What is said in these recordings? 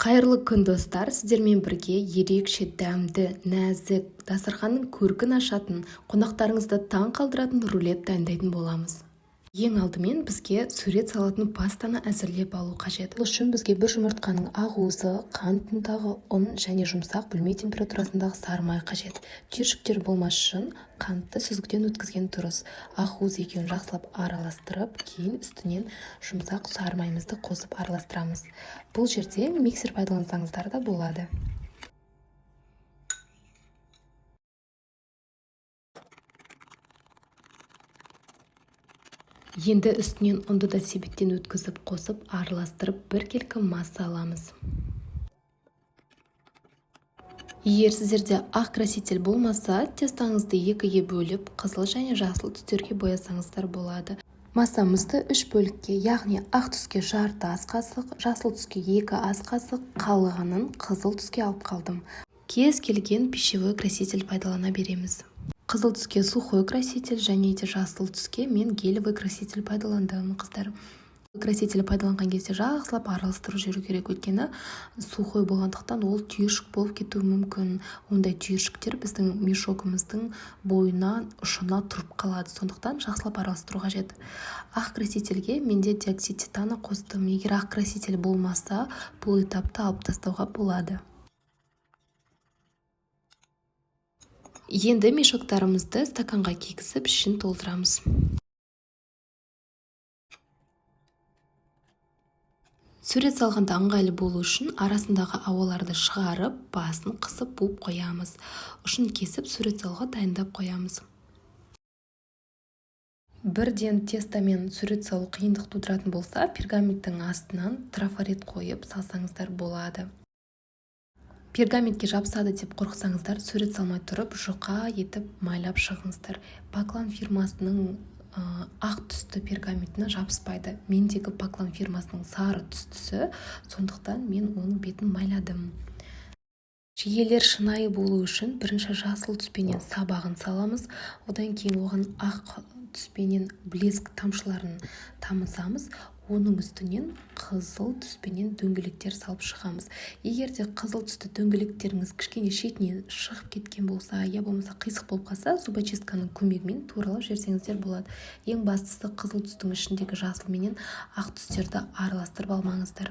Қайырлы күн достар, сіздермен бірге ерекше дәмді, нәзік, дастарханның көркін ашатын, қонақтарыңызды таң қалдыратын рулет дайындайтын боламыз. Ең алдымен бізге сурет салатын пастаны әзірлеп алу қажет. Бұл үшін бізге бір жұмыртқаның ақ уызы, қант ұнтағы, ұн және жұмсақ бөлме температурасындағы сары май қажет. Түйіршіктер болмас үшін қантты сүзгіден өткізген дұрыс. Ақ уыз екеуін жақсылап араластырып, кейін үстінен жұмсақ сары майымызды қосып араластырамыз. Бұл жерде миксер пайдалансаңыздар да болады. Енді үстінен ұнды да себеттен өткізіп қосып араластырып біркелкі масса аламыз. Егер сіздерде ақ краситель болмаса, тестаңызды екіге бөліп, қызыл және жасыл түстерге боясаңыздар болады. Массамызды 3 бөлікке, яғни ақ түске жарты ас қасық, жасыл түске 2 ас қасық, қалғанын қызыл түске алып қалдым. Кез келген пищевой краситель пайдалана береміз. Қызыл түске сухой краситель және де жасыл түске мен гелевый краситель пайдаландым, қыздар. Краситель пайдаланған кезде жақсылап араластырып жүру керек, өйткені сухой болғандықтан ол түйіршік болып кетуі мүмкін. Ондай түйіршіктер біздің мешогымыздың бойына, ұшына тұрып қалады. Сондықтан жақсылап араластыру қажет. Ақ красительге менде диоксид титаны қостым. Егер ақ краситель болмаса, бұл этапты алып тастауға болады. Енді мешоктарымызды стаканға кигізіп, ішін толтырамыз. Сурет салғанда ыңғайлы болу үшін арасындағы ауаларды шығарып, басын қысып буып қоямыз. Ұшын кесіп, сурет салуға дайындап қоямыз. Бірден тестамен сурет салу қиындық тудыратын болса, пергаменттің астынан трафарет қойып салсаңыздар болады. Пергаментке жабысады деп қорықсаңыздар, сурет салмай тұрып, жұқа етіп майлап шығыңыздар. Баклан фирмасының ақ түсті пергаментіне жабыспайды. Мендегі Баклан фирмасының сары түстісі, сондықтан мен оның бетін майладым. Шегелер шынайы болу үшін бірінші жасыл түспенен сабағын саламыз, одан кейін оған ақ түспенен блеск тамшыларын тамызамыз. Оның үстінен қызыл түспенен дөңгелектер салып шығамыз. Егер де қызыл түсті дөңгелектеріңіз кішкене шетінен шығып кеткен болса, я болмаса қисық болып қалса, зубочистканың көмегімен туралап жіберсеңіздер болады. Ең бастысы қызыл түстің ішіндегі жасыл менен ақ түстерді араластырып алмаңыздар.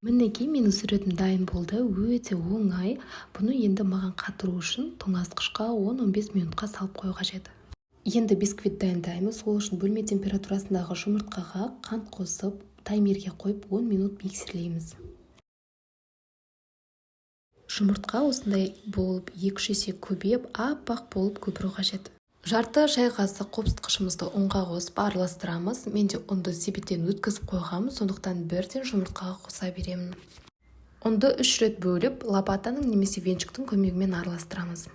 Мінекей, менің суретім дайын болды, өте оңай. Бұны енді маған қатыру үшін тоңазытқышқа 10-15 минутқа салып қою қажет. Енді бисквит дайындаймыз. Ол үшін бөлме температурасындағы жұмыртқаға қант қосып, таймерге қойып 10 минут миксерлейміз. Жұмыртқа осындай болып 2-3 есе көбейіп, аппақ болып көпіру қажет. Жарты шай қасық қопсытқышымызды ұнға қосып араластырамыз. Менде ұнды себеттен өткізіп қойғам, сондықтан бірден жұмыртқаға қоса беремін. Ұнды 3 рет бөліп, лопатаның немесе венчиктің көмегімен араластырамыз.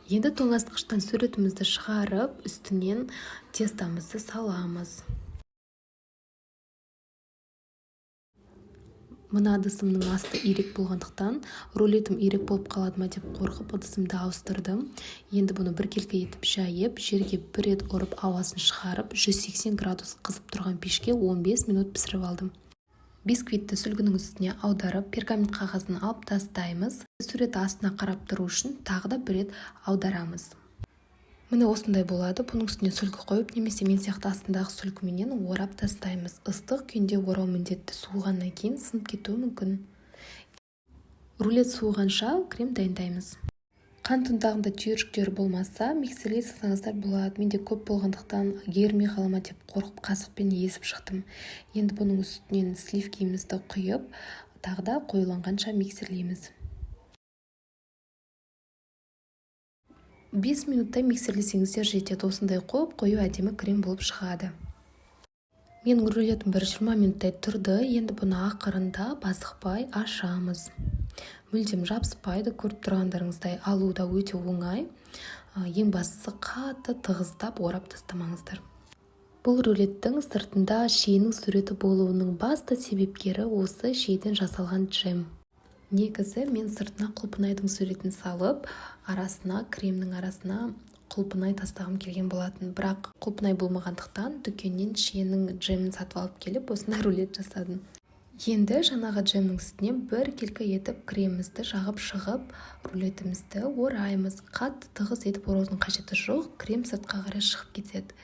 Енді тоңазытқыштан суретімізді шығарып, үстінен тестамызды саламыз. Мына ыдысымның асты ирек болғандықтан, рулетім ирек болып қалады ма деп қорқып, ыдысымды ауыстырдым. Енді бұны біркелкі етіп жайып, жерге бір рет ұрып, ауасын шығарып, 180 градус қызып тұрған пешке 15 минут пісіріп алдым. Бисквитті сүлгінің үстіне аударып, пергамент қағазын алып тастаймыз. Сурет астына қарап тұру үшін тағы да бір рет аударамыз. Міне осындай болады. Бұның үстіне сүлгі қойып, немесе мен сияқты астындағы сүлгіменен орап тастаймыз. Ыстық күйінде орау міндетті, суығаннан кейін сынып кетуі мүмкін. Рулет суығанша крем дайындаймыз. Қант ұнтағында түйіршіктері болмаса, миксерлей салсаңыздар болады. Менде көп болғандықтан ермей қалама деп қорқып қасықпен езіп шықтым. Енді бұның үстінен сливкимізді құйып, тағы да қоюланғанша миксерлейміз. 5 минутта миксерлесеңіздер жетеді. Осындай қою әдемі крем болып шығады. Менің рулетім 20 минуттай тұрды. Енді бұны ақырында басықпай ашамыз. Мүлдем жабыспайды, көріп тұрғандарыңыздай, алу да өте оңай. Ең бастысы қатты тығыздап орап тастамаңыздар. Бұл рулеттің сыртында шиенің суреті болуының басты себепкері осы шиеден жасалған джем. Негізі мен сыртына құлпынайдың суретін салып, кремнің арасына құлпынай тастағым келген болатын. Бірақ құлпынай болмағандықтан дүкеннен шиенің джемін сатып алып келіп, осындай рулет жасадым. Енді жаңағы джемнің үстіне бір келкі етіп кремімізді жағып шығып, рулетімізді ораймыз. Қатты тығыз етіп ораудың қажеті жоқ, крем сыртқа қарай шығып кетеді.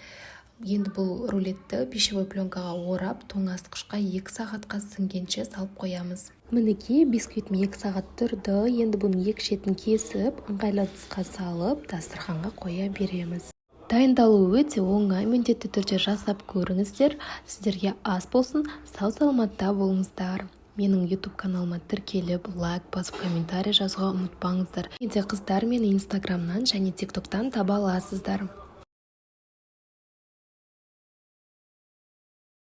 Енді бұл рулетті пищевой пленкаға орап, тоңазытқышқа 2 сағатқа сіңгенше салып қоямыз. Мінекей бисквитім 2 сағат тұрды. Енді бұның екі шетін кесіп, ыңғайлы ыдысқа салып, дастарханға қоя береміз. Дайындалуы өте оңай, міндетті түрде жасап көріңіздер. Сіздерге ас болсын, сау саламатта болыңыздар. Менің YouTube каналыма тіркеліп, лайк басып, комментарий жазуға ұмытпаңыздар. Енді қыздар мені Instagramнан және TikTok'тан таба аласыздар.